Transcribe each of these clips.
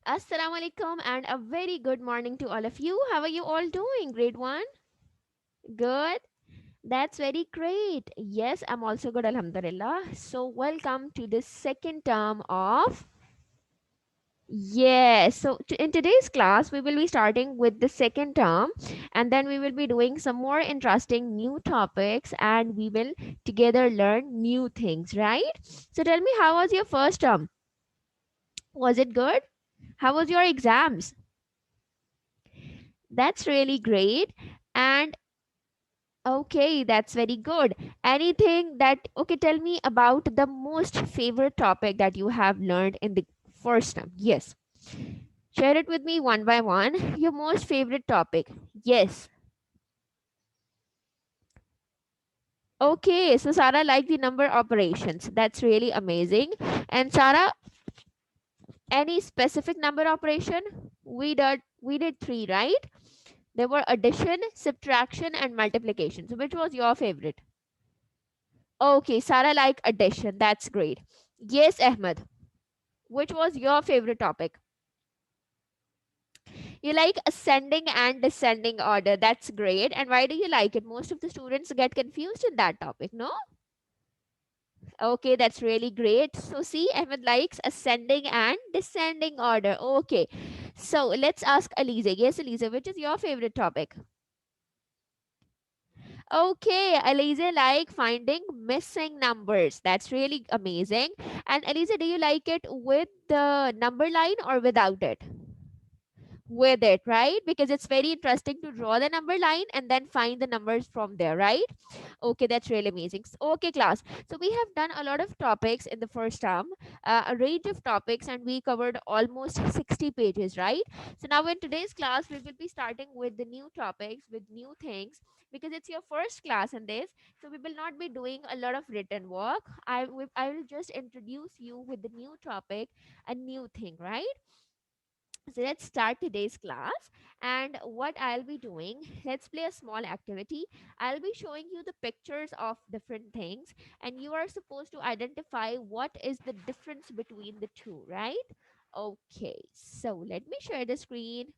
Assalamu alaikum and a very good morning to all of you. How are you all doing? Grade 1? Good. That's very great. Yes, I'm also good, alhamdulillah. So, welcome to the second term of. Yes, so in today's class, we will be starting with the second term, and then we will be doing some more interesting new topics, and we will together learn new things, right? So, tell me, how was your first term? Was it good? How was your exams? That's really great. And okay, that's very good. Anything that, okay, tell me about the most favorite topic that you have learned in the first term. Yes. Share it with me one by one. Your most favorite topic. Yes. Okay, so Sarah liked the number operations. That's really amazing. And Sarah, any specific number operation? We did three, right? There were addition, subtraction, and multiplication. So which was your favorite? Okay, Sarah like addition. That's great. Yes, Ahmed. Which was your favorite topic? You like ascending and descending order. That's great. And why do you like it? Most of the students get confused in that topic, no? Okay, that's really great. So see, Ahmed likes ascending and descending order. Okay. So let's ask Aliza. Yes, Aliza, which is your favorite topic? Okay, Aliza like finding missing numbers. That's really amazing. And Aliza, do you like it with the number line or without it? With it, right? Because it's very interesting to draw the number line and then find the numbers from there, right? Okay, that's really amazing. Okay, class. So we have done a lot of topics in the first term, a range of topics, and we covered almost 60 pages, right? So now in today's class, we will be starting with the new topics, with new things, because it's your first class in this. So we will not be doing a lot of written work. I will just introduce you with the new topic, a new thing, right? So let's start today's class. And what I'll be doing, let's play a small activity. I'll be showing you the pictures of different things, and you are supposed to identify what is the difference between the two, right? Okay, so let me share the screen.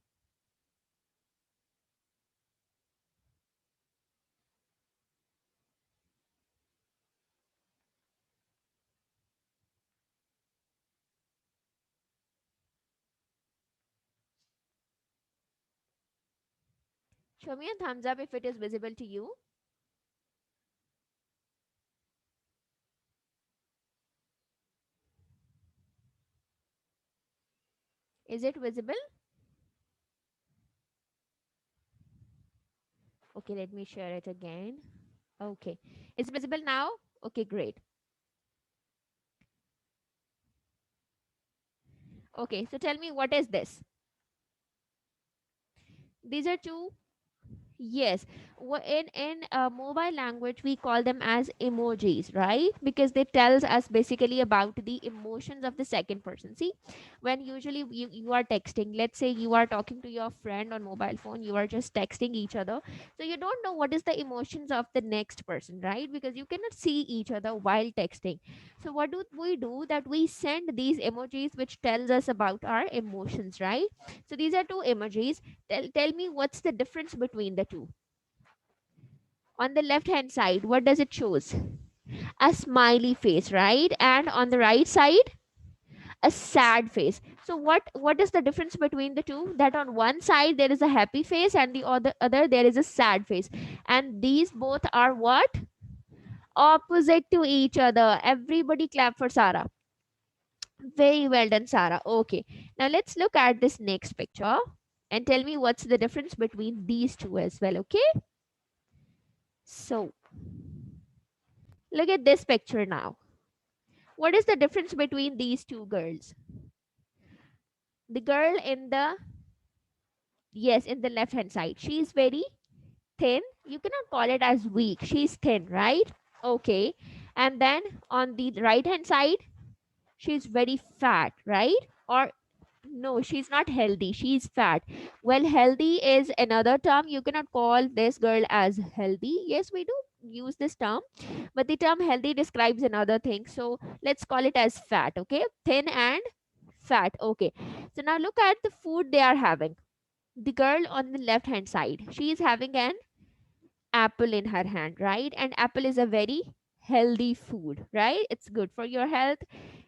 Show me a thumbs up if it is visible to you. Is it visible? Okay, let me share it again. Okay, it's visible now. Okay, great. Okay, so tell me, what is this? These are two. Yes, in mobile language we call them as emojis, right? Because they tells us basically about the emotions of the second person. See, when usually you are texting, let's say you are talking to your friend on mobile phone, you are just texting each other, so you don't know what is the emotions of the next person, right? Because you cannot see each other while texting. So what do we do? That we send these emojis which tells us about our emotions, right? So these are two emojis. Tell me what's the difference between the two. On the left hand side, what does it shows? A smiley face, right? And on the right side, a sad face. So what is the difference between the two? That on one side there is a happy face and the other there is a sad face, and these both are what? Opposite to each other. Everybody clap for Sarah. Very well done, Sarah. Okay, now let's look at this next picture and tell me what's the difference between these two as well. Okay, so look at this picture now. What is the difference between these two girls? The girl in the, yes, in the left hand side, she is very thin. You cannot call it as weak. She's thin, right? Okay. And then on the right hand side, she's very fat, right? Or no, she's not healthy. She's fat. Well, healthy is another term. You cannot call this girl as healthy. Yes, we do use this term, but the term healthy describes another thing. So let's call it as fat, okay? Thin and Fat. Okay. So now look at the food they are having. The girl on the left hand side, she is having an apple in her hand, right? And apple is a very healthy food, right? It's good for your health,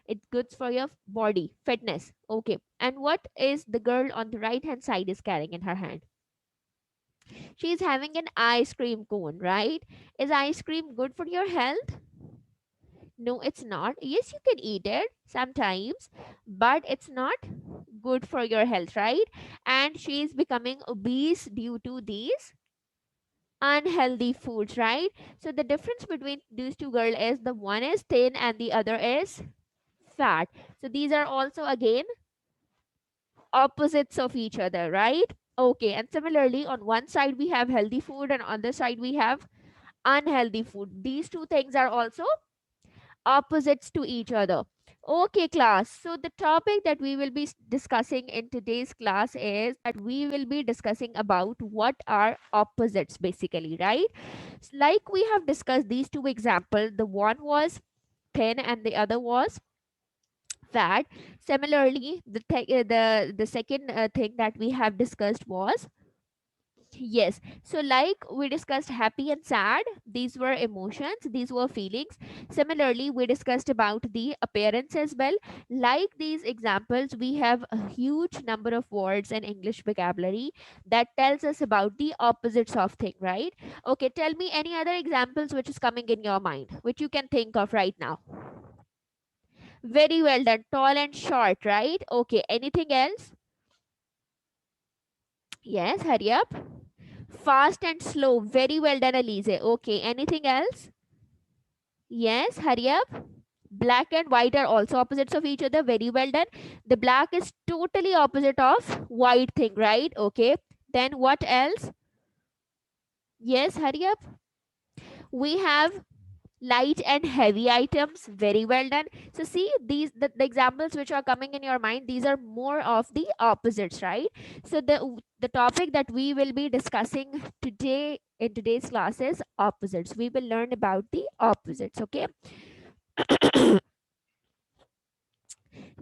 it's good for your body fitness. Okay, and what is the girl on the right hand side is carrying in her hand? She's having an ice cream cone, right? Is ice cream good for your health? No, it's not. Yes, you can eat it sometimes, but it's not good for your health, right? And she is becoming obese due to these unhealthy foods, right? So the difference between these two girls is the one is thin and the other is fat. So these are also again opposites of each other, right? Okay, and similarly on one side we have healthy food and on the side we have unhealthy food. These two things are also opposites to each other. Okay, class. So the topic that we will be discussing in today's class is that we will be discussing about what are opposites basically, right? Like we have discussed these two examples, the one was thin and the other was fat. Similarly, the second thing that we have discussed was, yes. So, like we discussed happy and sad, these were emotions, these were feelings. Similarly, we discussed about the appearance as well. Like these examples, we have a huge number of words in English vocabulary that tells us about the opposites of thing, right? Okay, tell me any other examples which is coming in your mind, which you can think of right now. Very well done. Tall and short, right? Okay, anything else? Yes, hurry up. Fast and slow. Very well done, Elise. Okay, anything else? Yes, hurry up. Black and white are also opposites of each other. Very well done. The black is totally opposite of white thing, right? Okay. Then what else? Yes, hurry up. We have light and heavy items. Very well done. So see, the examples which are coming in your mind, these are more of the opposites, right? So the topic that we will be discussing today in today's class is opposites. We will learn about the opposites. Okay.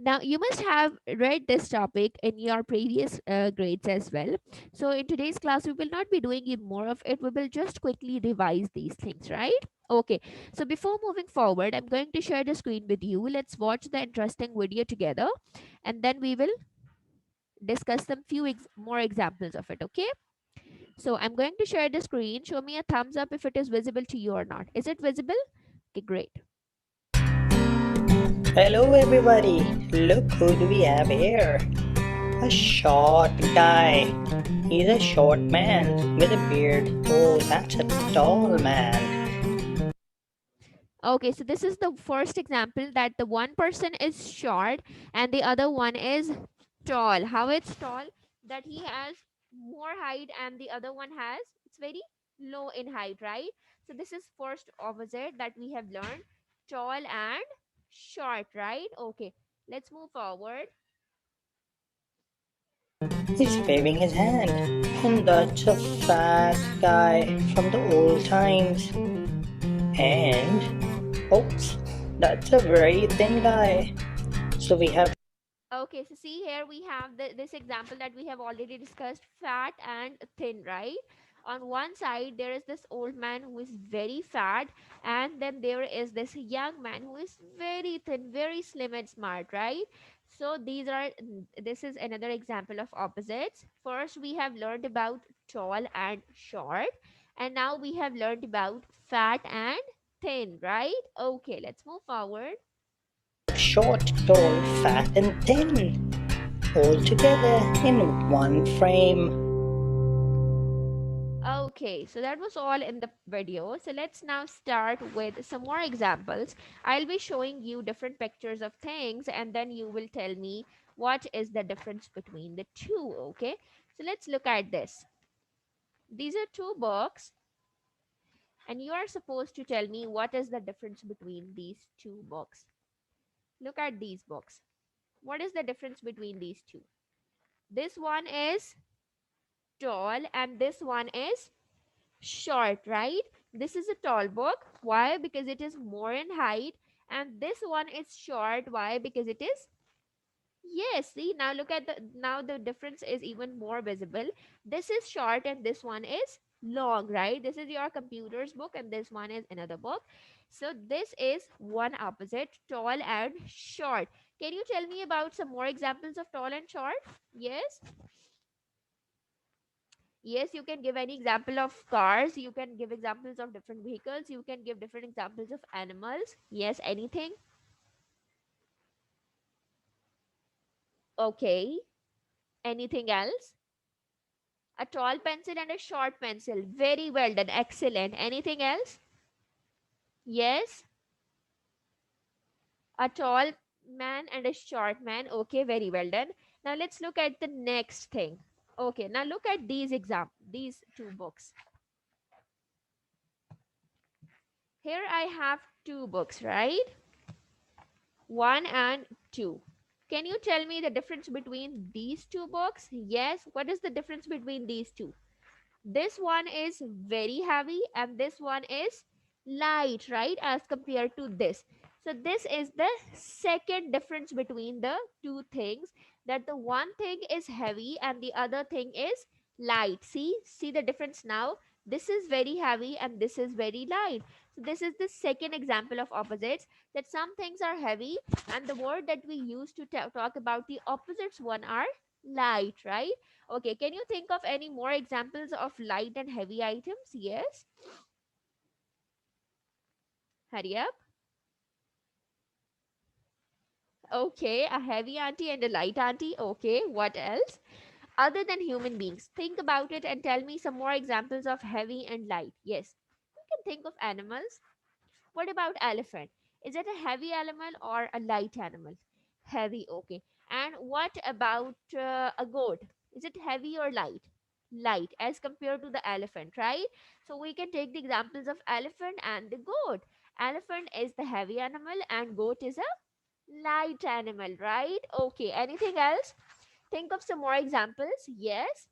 Now, you must have read this topic in your previous grades as well. So, in today's class, we will not be doing it more of it. We will just quickly revise these things, right? Okay. So, before moving forward, I'm going to share the screen with you. Let's watch the interesting video together and then we will discuss some few more examples of it. Okay. So, I'm going to share the screen. Show me a thumbs up if it is visible to you or not. Is it visible? Okay, great. Hello everybody, look who do we have here? A short guy. He's a short man with a beard. Oh, that's a tall man. Okay, so this is the first example that the one person is short and the other one is tall. How it's tall? That he has more height and the other one has, it's very low in height, right? So this is first opposite that we have learned, tall and short, right? Okay, let's move forward. He's waving his hand. And that's a fat guy from the old times. And, oops, that's a very thin guy. So we have Okay, so see here we have this example that we have already discussed, fat and thin, right? On one side, there is this old man who is very fat, and then there is this young man who is very thin, very slim and smart, right? So this is another example of opposites. First, we have learned about tall and short, and now we have learned about fat and thin, right? Okay, let's move forward. short, tall, fat, and thin. All together in one frame. Okay, so that was all in the video. So let's now start with some more examples. I'll be showing you different pictures of things and then you will tell me what is the difference between the two. Okay, so let's look at this. These are two books and you are supposed to tell me what is the difference between these two books. Look at these books. What is the difference between these two? This one is tall and this one is short, right? This is a tall book. Why? Because it is more in height. And this one is short. Why? Because it is Yes, see, now look at the difference is even more visible. This is short and this one is long, right? This is your computer's book and this one is another book. So this is one opposite, tall and short. Can you tell me about some more examples of tall and short? Yes. Yes, you can give any example of cars, you can give examples of different vehicles, you can give different examples of animals. Yes, anything. Okay. Anything else? A tall pencil and a short pencil. Very well done. Excellent. Anything else? Yes. A tall man and a short man. Okay, very well done. Now let's look at the next thing. Okay, now look at these two books. Here I have two books, right? One and two. Can you tell me the difference between these two books? Yes. What is the difference between these two? This one is very heavy and this one is light, right, as compared to this. So this is the second difference between the two things, that the one thing is heavy and the other thing is light. See the difference now. This is very heavy and this is very light. So this is the second example of opposites, that some things are heavy and the word that we use to talk about the opposites one are light, right? Okay, can you think of any more examples of light and heavy items? Yes, hurry up. Okay, a heavy auntie and a light auntie. Okay, what else? Other than human beings, think about it and tell me some more examples of heavy and light. Yes, you can think of animals. What about elephant? Is it a heavy animal or a light animal? Heavy, okay. And what about a goat? Is it heavy or light? Light as compared to the elephant, right? So we can take the examples of elephant and the goat. Elephant is the heavy animal and goat is a light animal, right? Okay, anything else? Think of some more examples. Yes.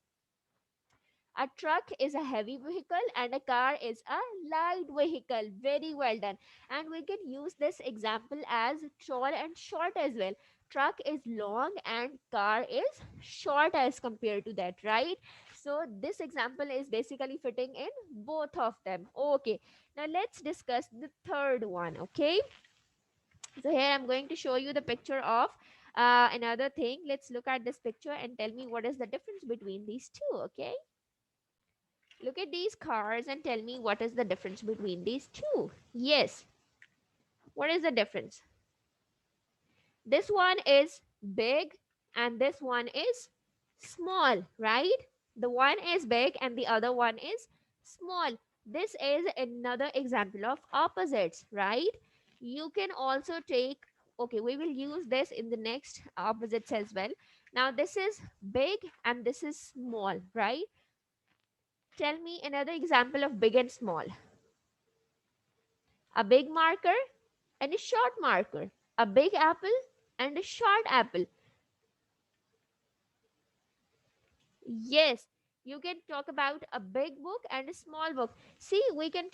A truck is a heavy vehicle and a car is a light vehicle. Very well done. And we can use this example as tall and short as well. Truck is long and car is short as compared to that, right? So this example is basically fitting in both of them. Okay. Now let's discuss the third one. Okay. So here I'm going to show you the picture of another thing. Let's look at this picture and tell me what is the difference between these two. Okay. Look at these cars and tell me what is the difference between these two. Yes, what is the difference? This one is big and this one is small, right? The one is big and the other one is small. This is another example of opposites, right? You can also take, okay, we will use this in the next opposites as well. Now, this is big and this is small, right? Tell me another example of big and small. A big marker and a short marker, a big apple and a short apple. Yes, you can talk about a big book and a small book. See, we can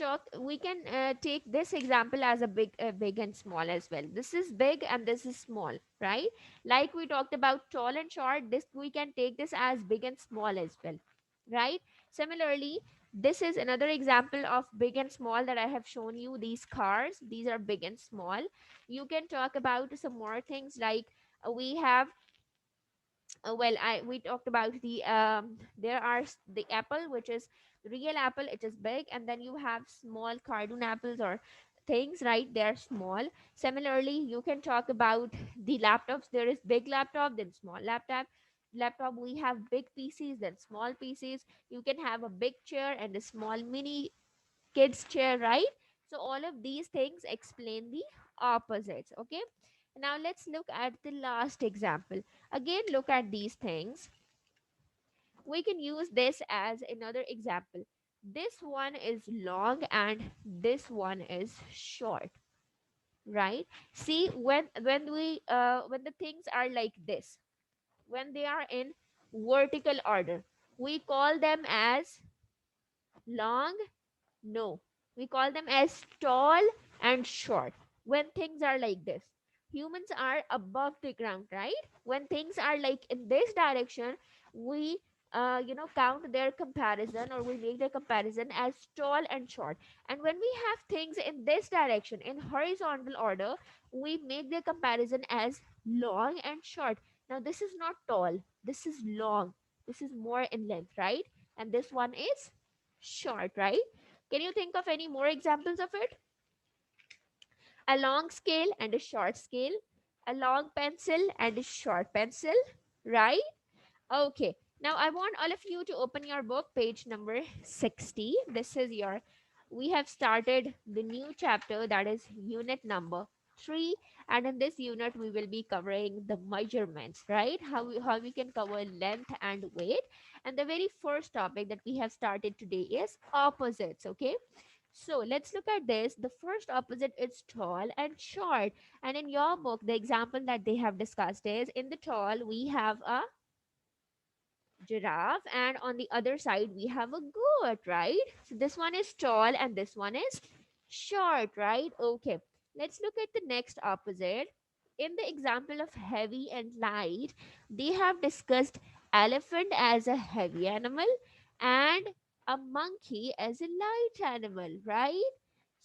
take this example as a big and small as well. This is big and this is small, right? Like we talked about tall and short, this we can take this as big and small as well, right? Similarly, this is another example of big and small that I have shown you. These cars, these are big and small. You can talk about some more things like we have well I we talked about the there are the apple, which is real apple, it is big, and then you have small cartoon apples or things, right? They're small. Similarly, you can talk about the laptops. There is big laptop, then small laptop. We have big pcs, then small pcs. You can have a big chair and a small mini kids chair, right? So all of these things explain the opposites. Okay, now let's look at the last example. Again, look at these things. We can use this as another example. This one is long and this one is short, right? See, when the things are like this, when they are in vertical order, we call them as long. No, we call them as tall and short when things are like this. Humans are above the ground, right? When things are like in this direction, we count their comparison, or we make the comparison as tall and short. And when we have things in this direction in horizontal order, we make the comparison as long and short. Now this is not tall, this is long, this is more in length, right? And this one is short, right? Can you think of any more examples of it? A long scale and a short scale, a long pencil and a short pencil, right? Okay, now I want all of you to open your book, page number 60. This is your, we have started the new chapter, that is unit number 3. And in this unit, we will be covering the measurements, right? How we can cover length and weight. And the very first topic that we have started today is opposites, okay? So let's look at this. The first opposite is tall and short. And in your book, the example that they have discussed is, in the tall, we have a giraffe, and on the other side we have a goat, right? So this one is tall and this one is short, right? Okay, let's look at the next opposite. In the example of heavy and light, they have discussed elephant as a heavy animal and a monkey as a light animal, right?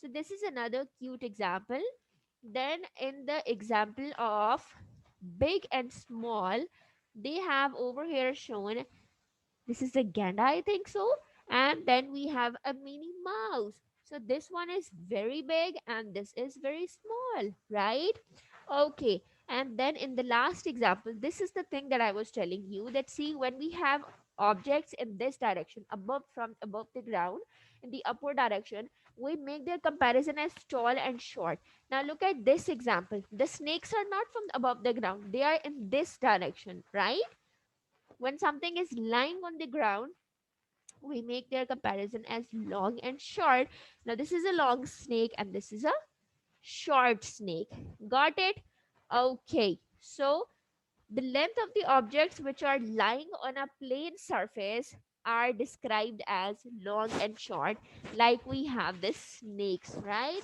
So this is another cute example. Then in the example of big and small, they have over here shown, this is a gander, I think so. And then we have a Minnie Mouse. So this one is very big and this is very small, right? Okay. And then in the last example, this is the thing that I was telling you, that see, when we have objects in this direction, above, from above the ground, in the upward direction, we make their comparison as tall and short. Now look at this example. The snakes are not from above the ground. They are in this direction, right? When something is lying on the ground, we make their comparison as long and short. Now, this is a long snake and this is a short snake. Got it? Okay. So, the length of the objects which are lying on a plane surface are described as long and short, like we have this snakes, right?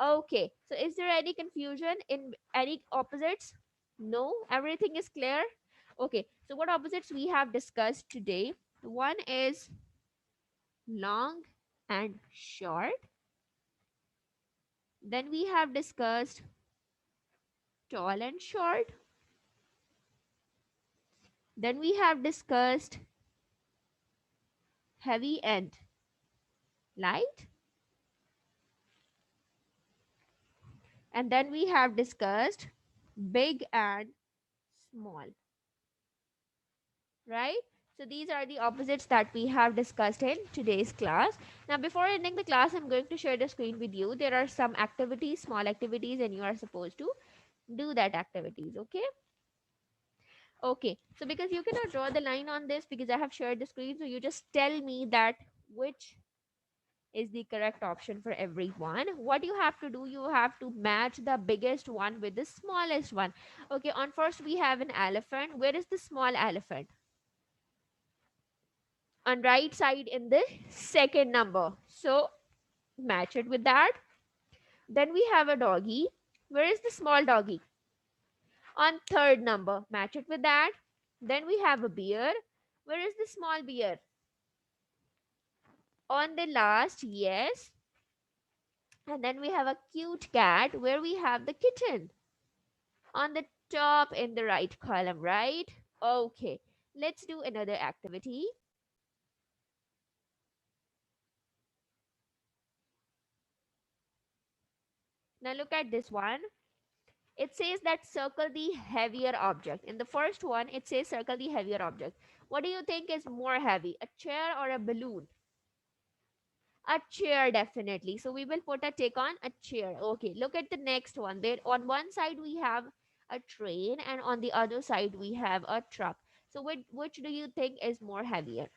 Okay. So, is there any confusion in any opposites? No? Everything is clear? Okay. So, what opposites we have discussed today? One is long and short. Then we have discussed tall and short. Then we have discussed heavy and light. And then we have discussed big and small, right? So these are the opposites that we have discussed in today's class. Now, before ending the class, I'm going to share the screen with you. There are some activities, small activities, and you are supposed to do that activities, okay? Okay, so because you cannot draw the line on this because I have shared the screen, so you just tell me that which is the correct option for everyone. What you have to do, you have to match the biggest one with the smallest one. Okay, on first we have an elephant. Where is the small elephant? On right side in the second number. So match it with that. Then we have a doggy. Where is the small doggy? On third number. Match it with that. Then we have a bear. Where is the small bear? On the last, yes. And then we have a cute cat. Where we have the kitten? On the top in the right column, right? Okay, let's do another activity. Now look at this one. It says that circle the heavier object. In the first one, it says circle the heavier object. What do you think is more heavy, a chair or a balloon? A chair, definitely. So we will put a tick on a chair. Okay, look at the next one. There on one side we have a train and on the other side we have a truck. So which do you think is more heavier?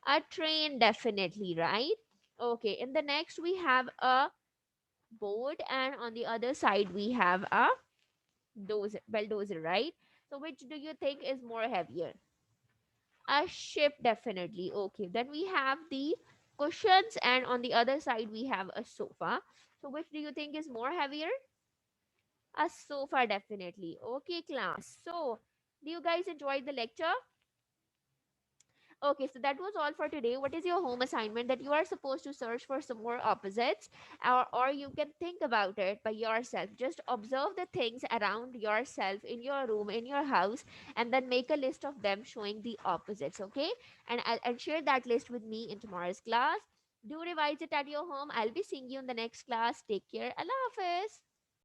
A train, definitely, right? Okay, in the next we have a boat and on the other side we have a bulldozer, right? So which do you think is more heavier? A ship, definitely. Okay, then we have the cushions and on the other side we have a sofa. So which do you think is more heavier? A sofa, definitely. Okay, class. So, do you guys enjoy the lecture? Okay, so that was all for today. What is your home assignment? That you are supposed to search for some more opposites, or you can think about it by yourself. Just observe the things around yourself in your room, in your house, and then make a list of them showing the opposites, okay? And share that list with me in tomorrow's class. Do revise it at your home. I'll be seeing you in the next class. Take care. Allah Hafiz.